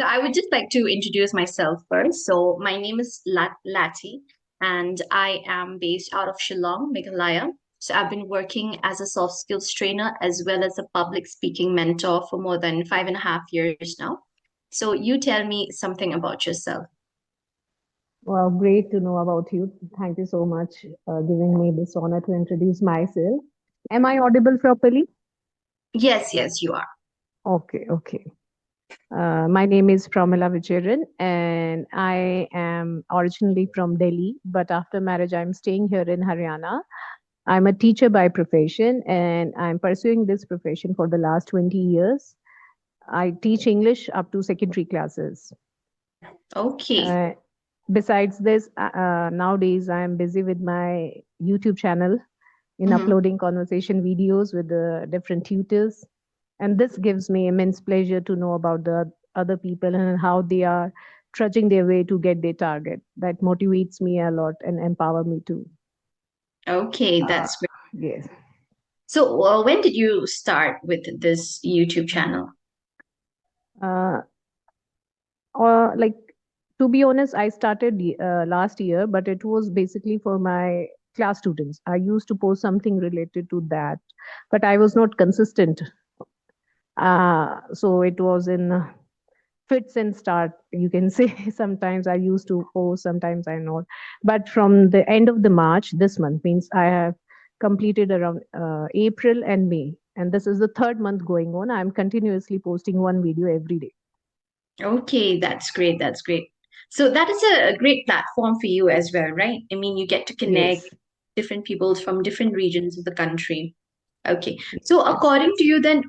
So I would just like to introduce myself first. So my name is Lati, and I am based out of Shillong, Meghalaya. So I've been working as a soft skills trainer as well as a public speaking mentor for more than 5.5 years now. So you tell me something about yourself. Well, great to know about you. Thank you so much giving me this honor to introduce myself. Am I audible properly? Yes, yes, you are. Okay, okay. My name is Pramila Vijayan, and I am originally from Delhi, but after marriage, I'm staying here in Haryana. I'm a teacher by profession, and I'm pursuing this profession for the last 20 years. I teach English up to secondary classes. Okay. Uh, Besides this, nowadays I'm busy with my YouTube channel in Mhm. uploading conversation videos with the different tutors. And this gives me immense pleasure to know about the other people and how they are trudging their way to get their target. That motivates me a lot and empower me too. Okay, Uh, that's great. yes. So when did you start with this YouTube channel? Uh, like to be honest, I started last year, but it was basically for my class students. I used to post something related to that, but I was not consistent. So it was in fits and start, you can say. Sometimes I used to post, sometimes I not. But from the end of the March, this month means I have completed around April and May, and this is the third month going on. I'm continuously posting one video every day. Okay, that's great. That's great. So that is a great platform for you as well, right? I mean, you get to connect Yes. different people from different regions of the country. Okay. Yes, So yes. according to you, then,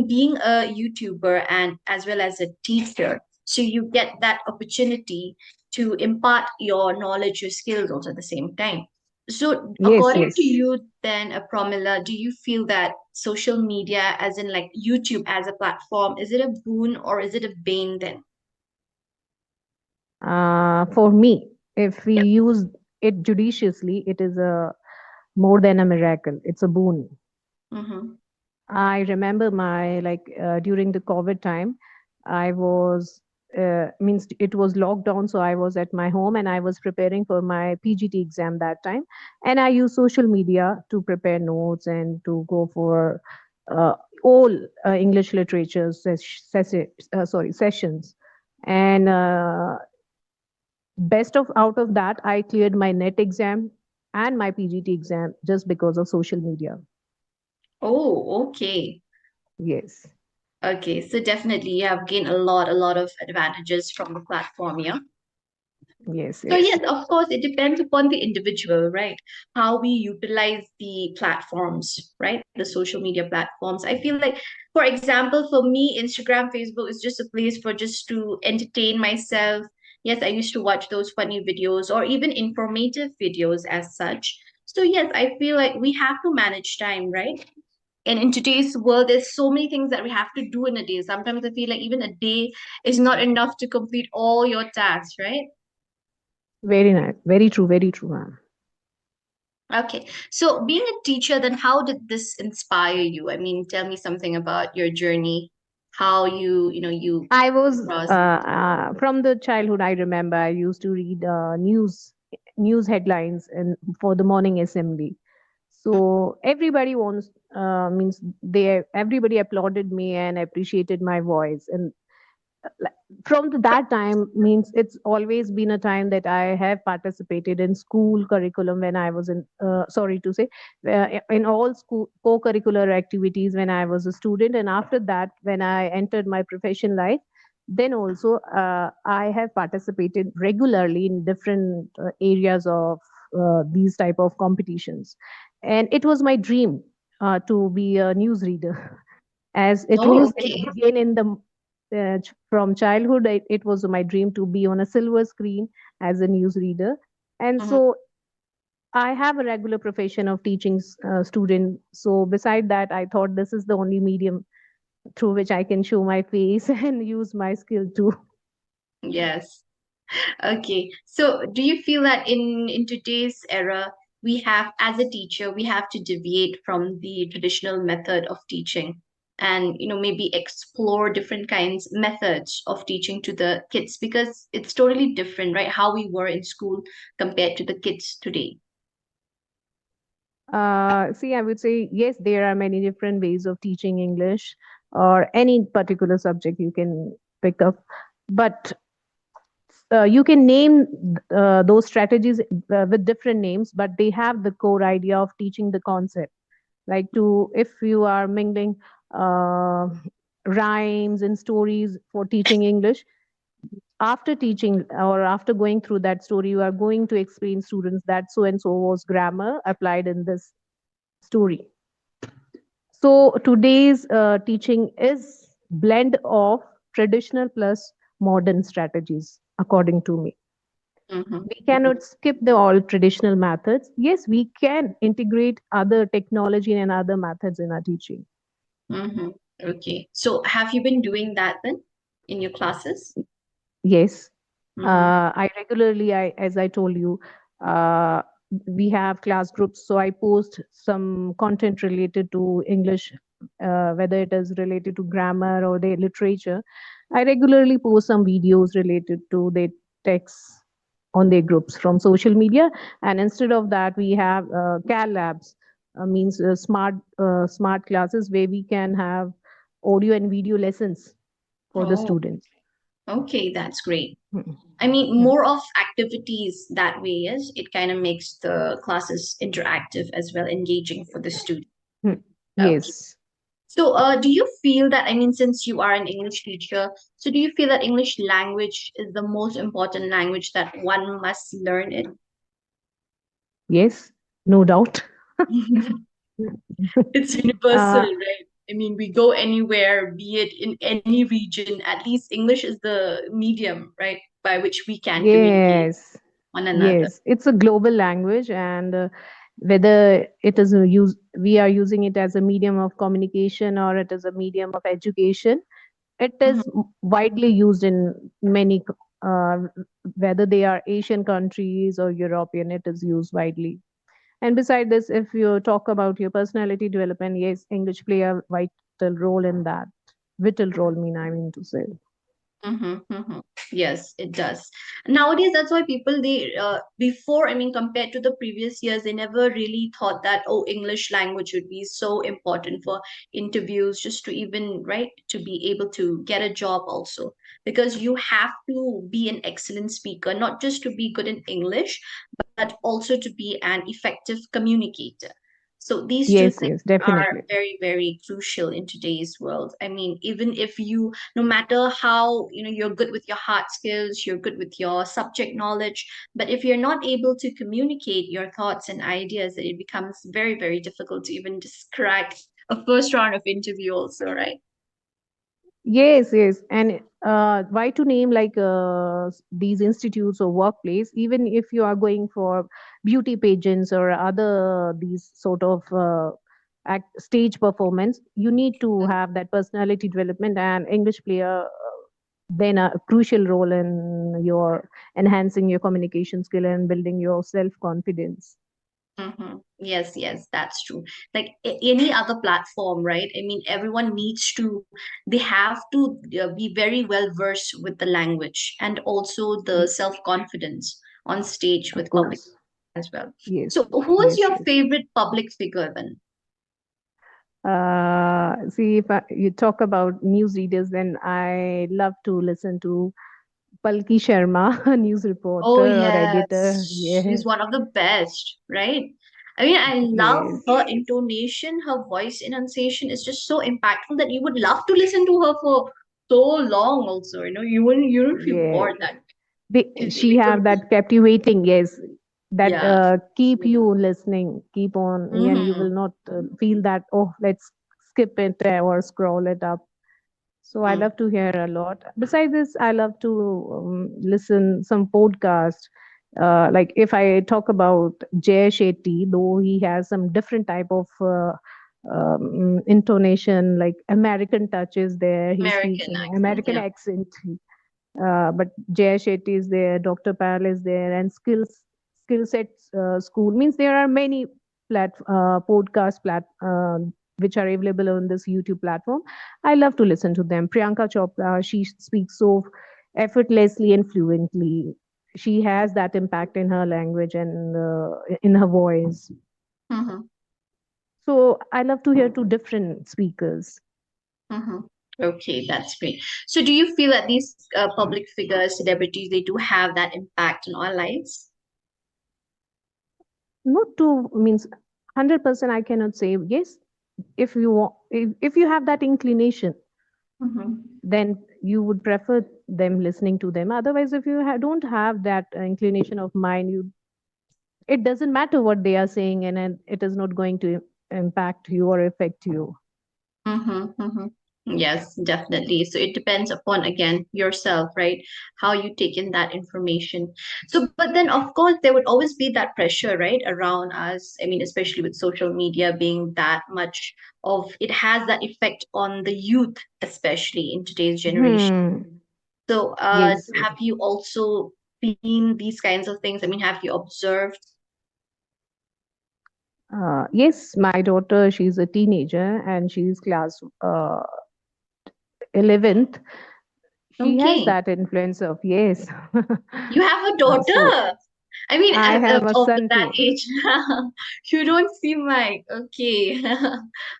being a YouTuber and as well as a teacher, so you get that opportunity to impart your knowledge, your skills also at the same time. So Yes, according to yes. you, then, Pramila, do you feel that social media, as in like YouTube as a platform, is it a boon or is it a bane then? For me, if we use it judiciously, it is a more than a miracle. It's a boon. Mm-hmm. I remember my during the COVID time, I was means it was lockdown, so I was at my home and I was preparing for my PGT exam that time, and I used social media to prepare notes and to go for uh, all English literature sessions, and best of out of that, I cleared my net exam and my PGT exam just because of social media. Oh, okay. Yes, Okay. So definitely you have gained a lot of advantages from the platform, yeah. yes, So yes. yes, of course, it depends upon the individual, right? How we utilize the platforms, right? The social media platforms. I feel like, for example, for me, Instagram, Facebook is just a place for just to entertain myself. Yes, I used to watch those funny videos or even informative videos as such. So yes, I feel like we have to manage time, right? And in today's world, there's so many things that we have to do in a day. Sometimes I feel like even a day is not enough to complete all your tasks, right? Very nice. Very true, ma'am. Okay. So being a teacher, then how did this inspire you? I mean, tell me something about your journey, how you I was cross. from the childhood. I remember I used to read news headlines and for the morning assembly. So everybody wants means they everybody applauded me and appreciated my voice, and like, from that time means it's always been a time that I have participated in school curriculum when I was in sorry to say in all school co-curricular activities when I was a student, and after that when I entered my profession life, then also I have participated regularly in different areas of these type of competitions, and it was my dream to be a news reader. As it Oh, was okay. began in the from childhood, it was my dream to be on a silver screen as a newsreader. And Mhm. so I have a regular profession of teaching students. So beside that, I thought this is the only medium through which I can show my face and use my skill too. Yes. Okay. So do you feel that in today's era, we have, as a teacher, we have to deviate from the traditional method of teaching? and maybe explore different kinds methods of teaching to the kids, because it's totally different, right? How we were in school compared to the kids today. See, I would say yes, there are many different ways of teaching English or any particular subject you can pick up. But you can name those strategies with different names, but they have the core idea of teaching the concept. Like, to if you are mingling uh, rhymes and stories for teaching English, after teaching or after going through that story, you are going to explain students that so and so was grammar applied in this story. So today's teaching is blend of traditional plus modern strategies, according to me. Mm-hmm, We cannot skip the all traditional methods. Yes, we can integrate other technology and other methods in our teaching. mm-hmm. Okay, so have you been doing that then in your classes? Yes, Mm-hmm, I regularly, as I told you, uh, we have class groups. So I post some content related to English, whether it is related to grammar or the literature. I regularly post some videos related to the texts on their groups from social media. And instead of that, we have CAL labs, means smart classes where we can have audio and video lessons for the oh, students. okay, that's great. Hmm. I mean, Hmm. more of activities that way, yes. It kind of makes the classes interactive as well, engaging for the student. Hmm. Okay. Yes, So, do you feel that, I mean, since you are an English teacher, so do you feel that English language is the most important language that one must learn it? yes, no doubt. It's universal, uh, right? I mean, we go anywhere, be it in any region, at least English is the medium, right, by which we can communicate yes, one another. yes, it's a global language, and whether it is a use, we are using it as a medium of communication or it is a medium of education. It Mhm, is widely used in many, uh, whether they are Asian countries or European. It is used widely. And beside this, if you talk about your personality development, yes, English play a vital role in that. Vital role, I mean to say. mhm. Yes, it does. Nowadays, that's why people they before, I mean, compared to the previous years, they never really thought that, oh, English language would be so important for interviews, just to even, right, to be able to get a job also. Because you have to be an excellent speaker, not just to be good in English, but also to be an effective communicator. So these two Yes, things yes, are definitely. very, very crucial in today's world. I mean, even if you, no matter how, you're good with your hard skills, you're good with your subject knowledge, but if you're not able to communicate your thoughts and ideas, then it becomes very, very difficult to even just crack a first round of interview also, right? Yes, yes. And why to name like these institutes or workplace, even if you are going for beauty pageants or other these sort of stage performance, you need to have that personality development, and English play then a crucial role in your enhancing your communication skill and building your self confidence. Yes, yes, that's true. Like any other platform, right? I mean, everyone needs to, they have to be very well versed with the language and also the self-confidence on stage Of with public course. as well. Yes, So, who is yes, your yes. favorite public figure then? See, if you talk about news readers, then I love to listen to Palki Sharma, a news Oh, reporter or editor. yes, Yeah, she's one of the best, right? I mean, I love yes, her intonation, her voice enunciation is just so impactful that you would love to listen to her for so long also, you don't feel yeah. bored that she's She able to, have that captivating, yes, that yeah. keep you listening, keep on, and you Mm-hmm. will not feel that, oh, let's skip it or scroll it up. So I love to hear a lot. Besides this, I love to listen some podcast. Like if I talk about Jay Shetty, though he has some different type of intonation, like American touches there. He speaks American in accent, American yeah. accent. But Jay Shetty is there, Dr. Pal is there, and skill sets school means there are many podcast which are available on this YouTube platform. I love to listen to them. Priyanka Chopra, she speaks so effortlessly and fluently. She has that impact in her language and in her voice. Mm-hmm. So I love to hear two different speakers. Mm-hmm. Okay, that's great. So, do you feel that these public figures, celebrities, they do have that impact in our lives? Not to means 100% I cannot say yes. If you want, if you have that inclination, Mm-hmm. then you would prefer them listening to them. Otherwise, if you don't have that inclination of mind, you it doesn't matter what they are saying, and it is not going to impact you or affect you. Mm-hmm, mm-hmm. Yes, definitely. So it depends upon, again, yourself, right? How you take in that information. So, but then, of course, there would always be that pressure, right, around us. I mean, especially with social media being that much of it has that effect on the youth, especially in today's generation. Hmm. So, Yes. have you also seen these kinds of things? I mean, have you observed? Yes, my daughter, she's a teenager and she's class 11th. She has Okay. that influence of, yes. You have a So daughter. I mean, I have a of son that too. age. You don't seem like, okay.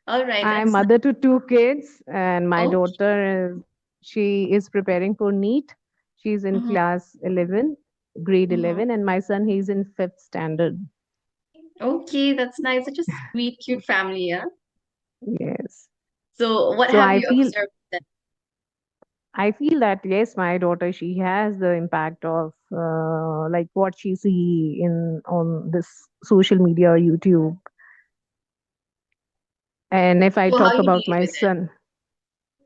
All right, I'm that's nice. mother to two kids, and my Oh, daughter is she is preparing for NEET. She's in mhm, class 11, grade mhm. 11, and my son he's in fifth standard. Okay, that's nice. Such a sweet, cute family, yeah. Yes. So, what So have you observed then? I feel that yes, my daughter she has the impact of like what she see in on this social media or YouTube. And if I So, how talk you about deal my with it? son,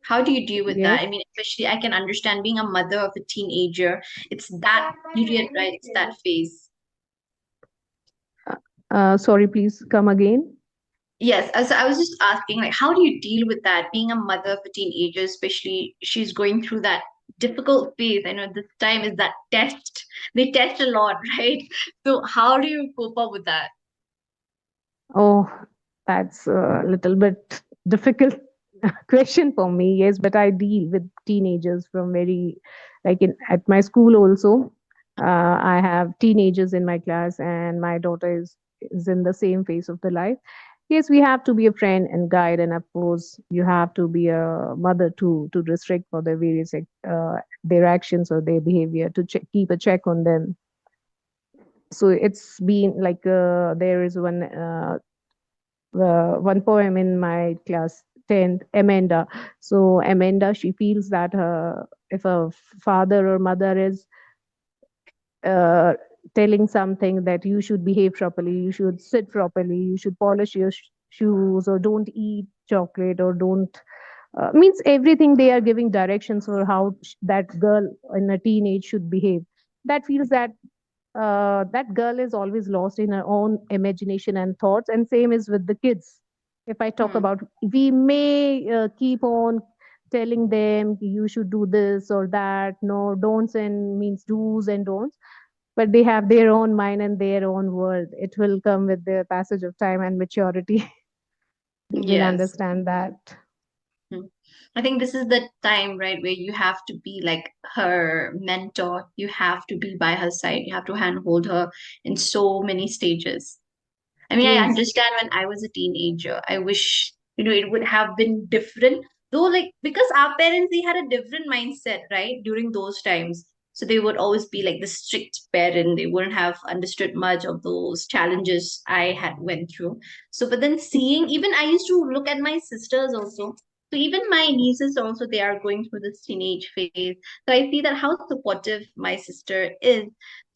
How do you deal with that? yes. I mean, especially I can understand being a mother of a teenager. It's that period, right? It's that phase. Sorry, please come again. Yes, so I was just asking, like, how do you deal with that, being a mother of a teenager, especially she's going through that difficult phase? I know this time is that test. They test a lot, right? So how do you cope up with that? Oh, that's a little bit difficult question for me. Yes, but I deal with teenagers from very, like in at my school also. I have teenagers in my class, and my daughter is in the same phase of the life. Yes, we have to be a friend and guide, and of course, you have to be a mother to restrict for their various their actions or their behavior to keep a check on them. So it's been like there is one poem in my class 10th, Amanda. So Amanda, she feels that if a father or mother is uh, telling something that you should behave properly, you should sit properly, you should polish your shoes, or don't eat chocolate, or don't means everything they are giving directions for how that girl in a teenage should behave. That feels that that girl is always lost in her own imagination and thoughts, and same is with the kids. If I talk Hmm. about, we may keep on telling them you should do this or that, no don'ts and means do's and don'ts, but they have their own mind and their own world. It will come with the passage of time and maturity. They will Yes. understand that. Mhm. I think this is the time, right, where you have to be like her mentor. You have to be by her side. You have to handhold her in so many stages. I mean, I Yes. understand when I was a teenager, I wish, it would have been different. Though, like, because our parents, they had a different mindset, right, during those times. So they would always be like the strict parent. They wouldn't have understood much of those challenges I had went through. So, but then seeing, even I used to look at my sisters also. So even my nieces also, they are going through this teenage phase. So I see that how supportive my sister is.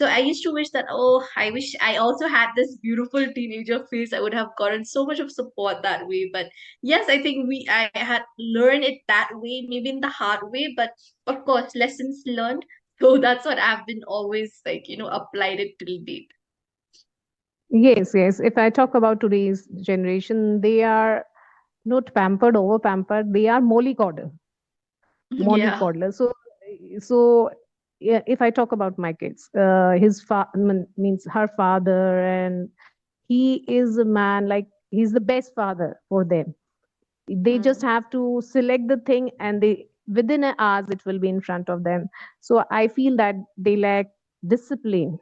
So I used to wish that, oh, I wish I also had this beautiful teenager phase. I would have gotten so much of support that way. But yes, I think I had learned it that way, maybe in the hard way, but of course, lessons learned. So that's what I've been always like, applied it till date. Yes, yes. If I talk about today's generation, they are not pampered, over pampered. They are mollycoddle, Yeah. mollycoddler. So yeah, if I talk about my kids, means her father, and he is a man like he's the best father for them. They just Mm, have to select the thing, and they within an hours it will be in front of them. So I feel that they lack discipline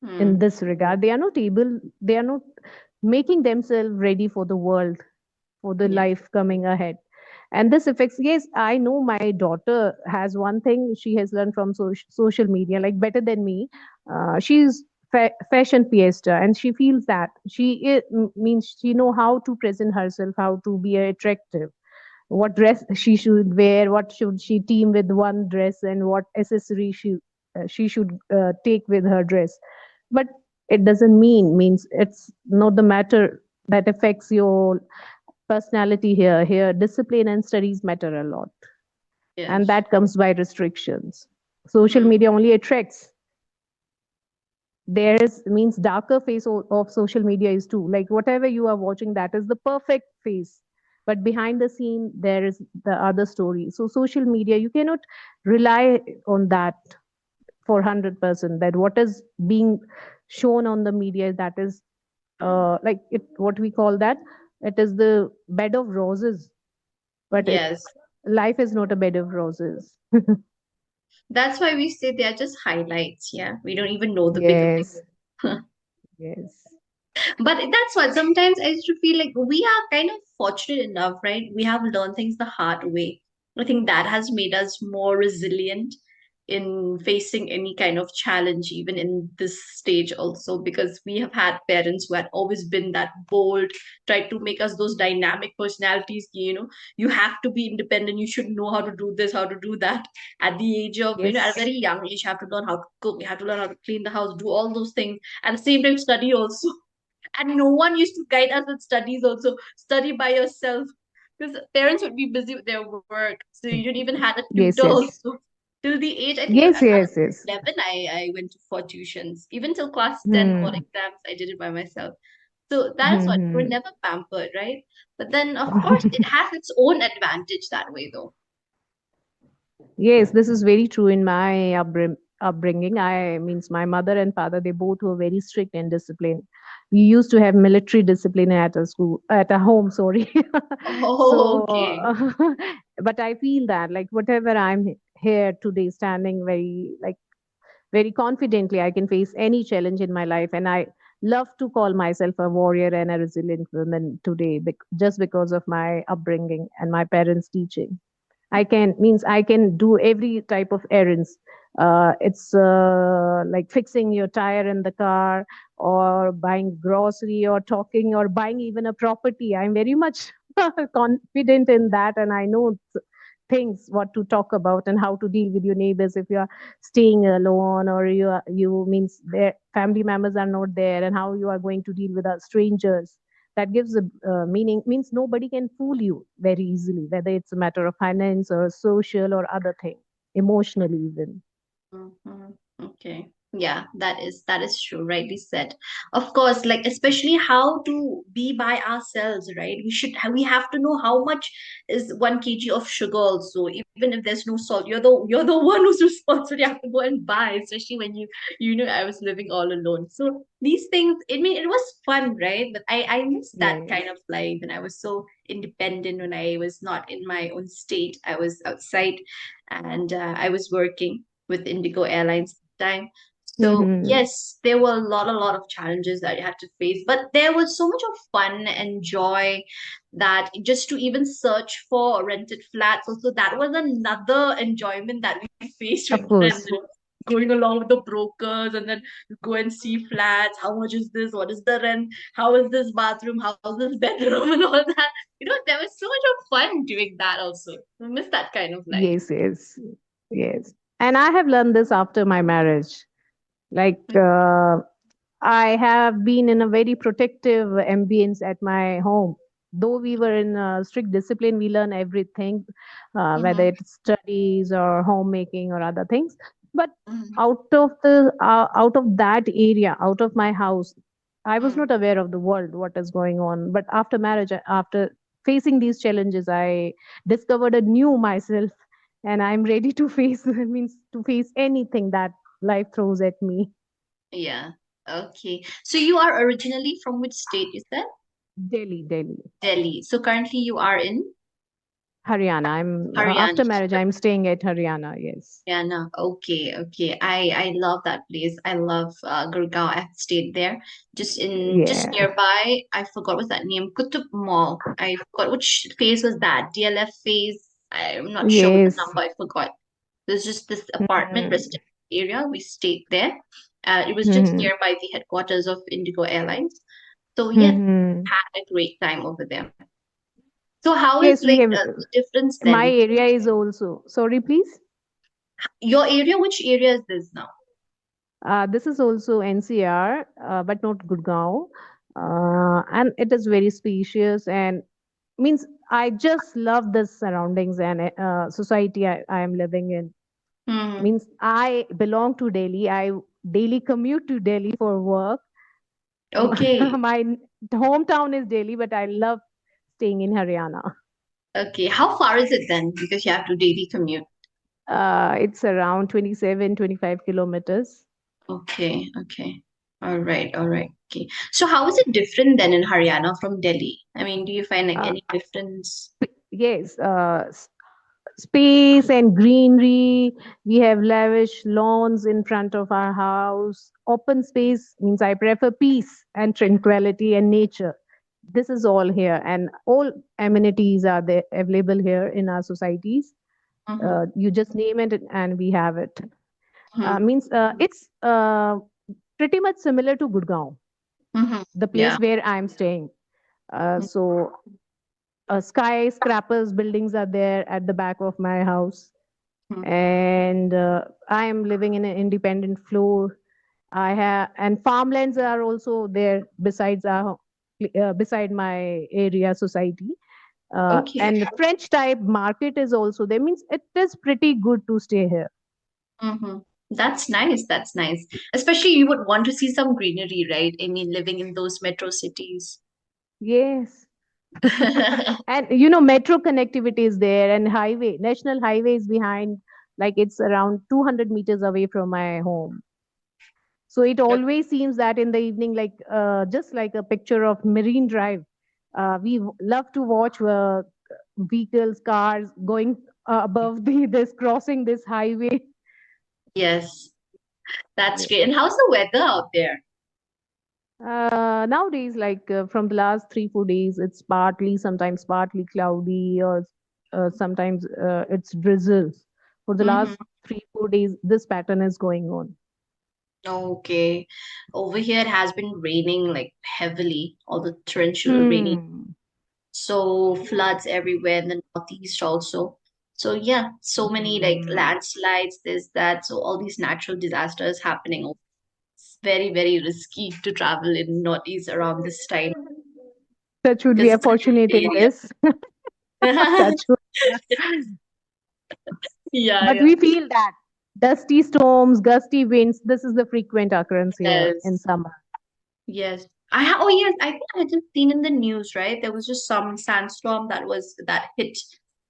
in mm, this regard. They are not able, they are not making themselves ready for the world, for the yeah. life coming ahead. And this affects, yes, I know my daughter has one thing she has learned from social media, like better than me. She's fashion fiesta, and she feels that means she know how to present herself, how to be attractive, what dress she should wear, what should she team with one dress, and what accessory she should take with her dress. But it doesn't means it's not the matter that affects your personality. Here discipline and studies matter a lot, and Yes. that comes by restrictions. Social Mm, media only attracts. There is means darker face of social media is too, like whatever you are watching, that is the perfect face, but behind the scene there is the other story. So social media, you cannot rely on that for 100%, that what is being shown on the media, that is mm. like it, what we call that, it is the bed of roses, but it, Yes. life is not a bed of roses. That's why we say they are just highlights. Yeah. We don't even know the bigger Yes, picture. yes. But that's what sometimes I used to feel like we are kind of fortunate enough, right? We have learned things the hard way. I think that has made us more resilient in facing any kind of challenge, even in this stage, also because we have had parents who had always been that bold, tried to make us those dynamic personalities. You have to be independent, you should know how to do this, how to do that. At the age of, at a Yes, very young age, you have to learn how to cook, you have to learn how to clean the house, do all those things. At the same time, study also. And no one used to guide us with studies also. Study by yourself. Because parents would be busy with their work. So you didn't even had a tutor yes, yes, also. Till the age, I think yes, I was yes, yes. 11, I went to for tuitions. Even till class 10 board Hmm. exams, I did it by myself. So that is what we're Hmm. never pampered, right? But then, of course, it has its own advantage that way, though. Yes, this is very true in my upbringing. I means my mother and father, they both were very strict and disciplined. We used to have military discipline at a school, at a home, sorry. Oh, So, okay. but I feel that like whatever I'm here today, standing very like very confidently, I can face any challenge in my life, and I love to call myself a warrior and a resilient woman today, just because of my upbringing and my parents' teaching. I can means I can do every type of errands. It's like fixing your tire in the car, or buying grocery, or talking, or buying even a property. I'm very much confident in that, and I know things what to talk about and how to deal with your neighbors if you are staying alone, or you means their family members are not there, and how you are going to deal with strangers. That gives a meaning, means nobody can fool you very easily, whether it's a matter of finance or social or other thing, emotionally even. Mhm. Okay. Yeah, that is true, rightly said. Of course, like especially how to be by ourselves, right? We have to know how much is 1 kg of sugar also, even if there's no salt. You're the one who's responsible. You have to go and buy, especially when I was living all alone. So these things, it was fun, right? But I miss that Yes. kind of life, and I was so independent when I was not in my own state. I was outside, and I was working with Indigo Airlines at the time. So Mm-hmm. yes, there were a lot of challenges that you had to face, but there was so much of fun and joy that just to even search for rented flats, also that was another enjoyment that we faced Of with friends. course. Going along with the brokers, and then you go and see flats. How much is this? What is the rent? How is this bathroom? How is this bedroom? And all that. There was so much of fun doing that also. I miss that kind of life. Yes, yes, yes. And I have learned this after my marriage. Like I have been in a very protective ambience at my home. Though we were in strict discipline, we learn everything, whether Mm-hmm. it's studies or homemaking or other things. But Mm-hmm. out of that area, out of my house, I was Mm. not aware of the world, what is going on. But after marriage, after facing these challenges, I discovered a new myself, and I'm ready to face means to face anything that life throws at me. Yeah. Okay. So you are originally from which state, is that? Delhi, Delhi, Delhi. So currently you are in Haryana. I'm Haryana. after marriage. I'm staying at Haryana. Yes. Haryana. Okay, okay. I love that place. I love Gurgaon. I've stayed there. Just Yeah. nearby. I forgot what's that name. Qutub Mall. I forgot which phase was that. DLF phase. I'm not sure with the Yes. number. I forgot. There's just this apartment Mm-hmm. residential area. We stayed there. It was just Mm-hmm. nearby the headquarters of Indigo Airlines. So yes, Mm-hmm. had a great time over there. So how is Yes, we like have. the difference My then? area is also. Sorry, please. Your area, which area is this now? This is also NCR, but not Gurgaon. And it is very spacious and means I just love the surroundings and society I am living in. Hmm. Means I belong to Delhi. I daily commute to Delhi for work. Okay. My hometown is Delhi, but I love staying in Haryana. Okay. How far is it then? Because you have to daily commute. It's around 27, 25 kilometers. Okay. Okay. All right. All right. Okay. So how is it different then in Haryana from Delhi? I mean, do you find like Uh, any difference? yes, space and greenery. We have lavish lawns in front of our house. Open space means I prefer peace and tranquility and nature. This is all here, and all amenities are there available here in our societies. Mm-hmm. You just name it, and we have it. Mm-hmm. Means it's pretty much similar to Gurgaon, Mm-hmm. the Yeah. place where I'm staying. So skyscrapers buildings are there at the back of my house, Mm-hmm. and I am living in an independent floor. I have and farmlands are also there beside my area society. Okay. And the French type market is also there. Means it is pretty good to stay here. Mm-hmm. That's nice. That's nice. Especially you would want to see some greenery, right? I mean, living in those metro cities. Yes. And metro connectivity is there, and national highway is behind, like it's around 200 meters away from my home. So it always seems that in the evening, like just like a picture of Marine Drive, love to watch vehicles, cars going above this crossing this highway. Yes, that's Yeah. great. And how's the weather out there? Nowadays, like from the last 3 4 days, it's sometimes partly cloudy, or sometimes it's drizzles. For the Mm-hmm. last 3 4 days, this pattern is going on. Okay. Over here, it has been raining like heavily, all the torrential rain. Hmm. So floods everywhere in the northeast also. So yeah, so many like Hmm. landslides, this, that. So all these natural disasters happening. It's very, very risky to travel in northeast around this time Touch would we because are it's a fortunate in hilly this. area. Touch wood. Yeah, But yeah. we feel that dusty storms, gusty winds, this is the frequent occurrence here in Yes. summer. Yes. Oh yes, I think I had just seen in the news, right? There was just some sandstorm that hit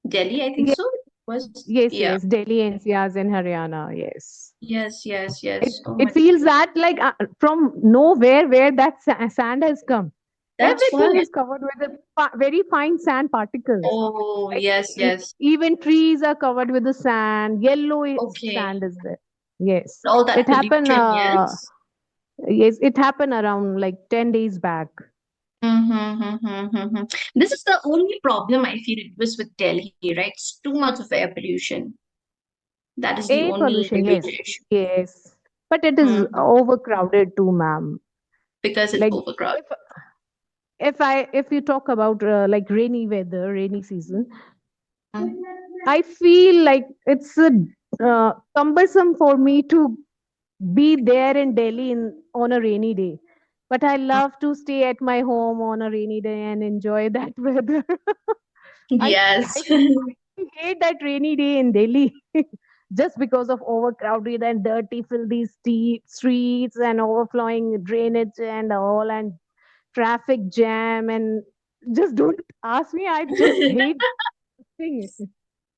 Delhi, I think Yes, so. It was yes, yeah. yes. Delhi NCRs in Haryana. Yes. Yes, yes, It yes. Oh it my, feels that like from nowhere where that sand has come. that's Everything why. is covered with the very fine sand particles. Oh, Like yes, yes. even trees are covered with the sand. Yellow Okay. sand is there. Yes, All that it happened. pollution, yes. Yes, it happened around like 10 days back. Mm-hmm, mm-hmm, mm-hmm. This is the only problem I feel it was with Delhi, right? It's too much of air pollution. That is the Air only pollution, major yes, issue. yes, but it is Mm-hmm. overcrowded too, ma'am. Because it's Like overcrowded. if you talk about like rainy weather, rainy season, Mm. I feel like it's cumbersome for me to be there in Delhi on a rainy day. But I love to stay at my home on a rainy day and enjoy that weather. I Yes. I hate that rainy day in Delhi just because of overcrowded and dirty, filthy streets and overflowing drainage and all, and traffic jam, and just don't ask me. I just hate thing.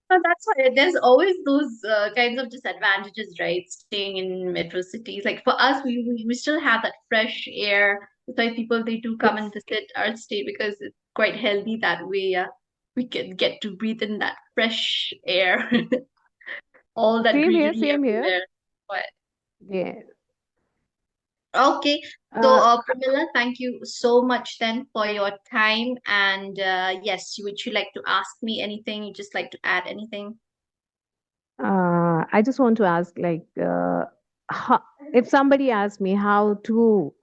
Well, that's why there's always those kinds of disadvantages, right? Staying in metro cities. Like for us, we still have that fresh air, That's why people they do come and Yes. visit our state because it's quite healthy that way. Yeah, we can get to breathe in that fresh air, all that Same here, greenery same here. everywhere. But Yeah. okay, so Uh, Pramila, thank you so much then for your time. And yes, would you like to ask me anything? You just like to add anything? I just want to ask, like, how, if somebody asks me how to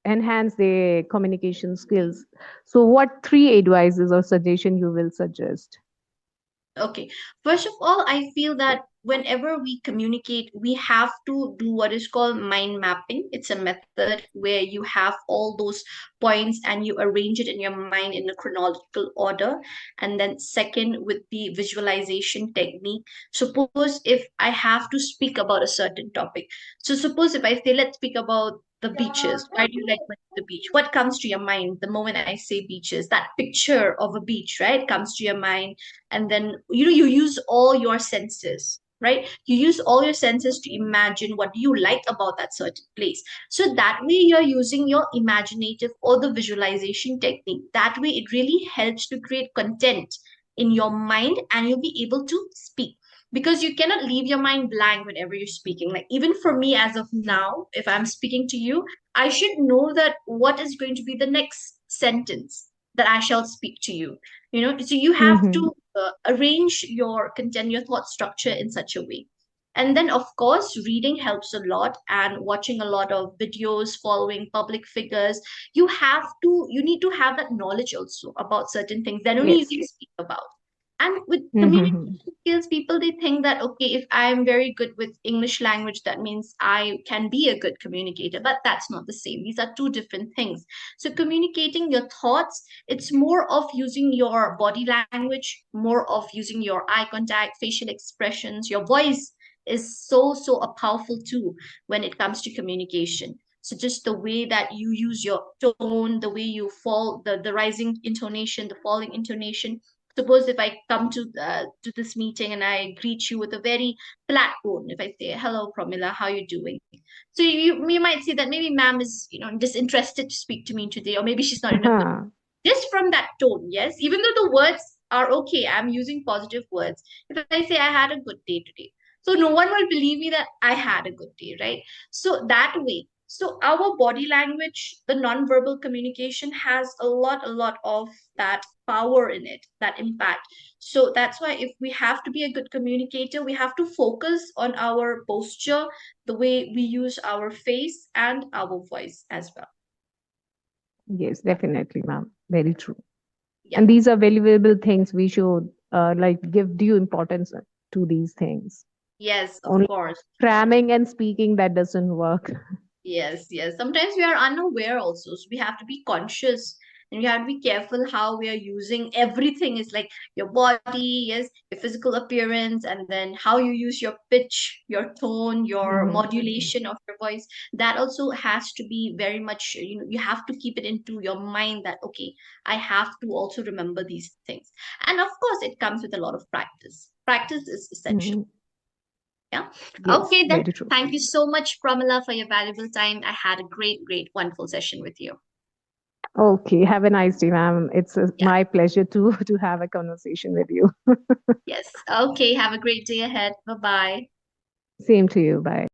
enhance their communication skills, so what three advices or suggestion you will suggest? Okay. First of all, I feel that whenever we communicate, we have to do what is called mind mapping. It's a method where you have all those points and you arrange it in your mind in a chronological order. And then, second, with the visualization technique. Suppose if I have to speak about a certain topic. So, suppose if I say, let's speak about the beaches. Why do you like going to the beach? What comes to your mind the moment I say beaches? That picture of a beach, right, comes to your mind. And then you use all your senses, right? You use all your senses to imagine what you like about that certain place. So that way you're using your imaginative or the visualization technique. That way it really helps to create content in your mind and you'll be able to speak, because you cannot leave your mind blank whenever you're speaking. Like even for me as of now, if I'm speaking to you, I should know that what is going to be the next sentence that I shall speak to you. So you have Mm-hmm. to arrange your content, your thought structure in such a way. And then of course reading helps a lot, and watching a lot of videos, following public figures. You need to have that knowledge also about certain things, then only you Yes. can speak about. And with communication Mm-hmm. skills, people they think that okay, if I am very good with English language, that means I can be a good communicator. But that's not the same. These are two different things. So communicating your thoughts, it's more of using your body language, more of using your eye contact, facial expressions. Your voice is so a powerful tool when it comes to communication. So just the way that you use your tone, the way you fall, the rising intonation, the falling intonation. Suppose if I come to this meeting and I greet you with a very flat tone, if I say, "Hello, Pramila, how you doing?" So you might say that maybe ma'am is disinterested to speak to me today, or maybe she's not in a good, just from that tone. Yes, even though the words are okay, I'm using positive words. If I say I had a good day today, so no one will believe me that I had a good day, right? So that way, so our body language, the non-verbal communication has a lot of that power in it, that impact. So that's why if we have to be a good communicator, we have to focus on our posture, the way we use our face and our voice as well. Yes, definitely, ma'am. Very true. Yeah. And these are valuable things we should like give due importance to these things. Yes, of Only course. cramming and speaking that doesn't work. Yes, yes. Sometimes we are unaware also. So we have to be conscious and we have to be careful how we are using everything. Is like your body, yes, your physical appearance, and then how you use your pitch, your tone, your Mhm. modulation of your voice. That also has to be very much, you have to keep it into your mind that, okay, I have to also remember these things. And of course, it comes with a lot of practice. Practice is essential. Mhm. Yeah. Yes, Okay, then. very true. Thank you so much, Pramila, for your valuable time. I had a great, wonderful session with you. Okay, have a nice day, ma'am. It's Yeah. my pleasure to to have a conversation with you. Yes. Okay. Have a great day ahead. Bye bye. Same to you. Bye.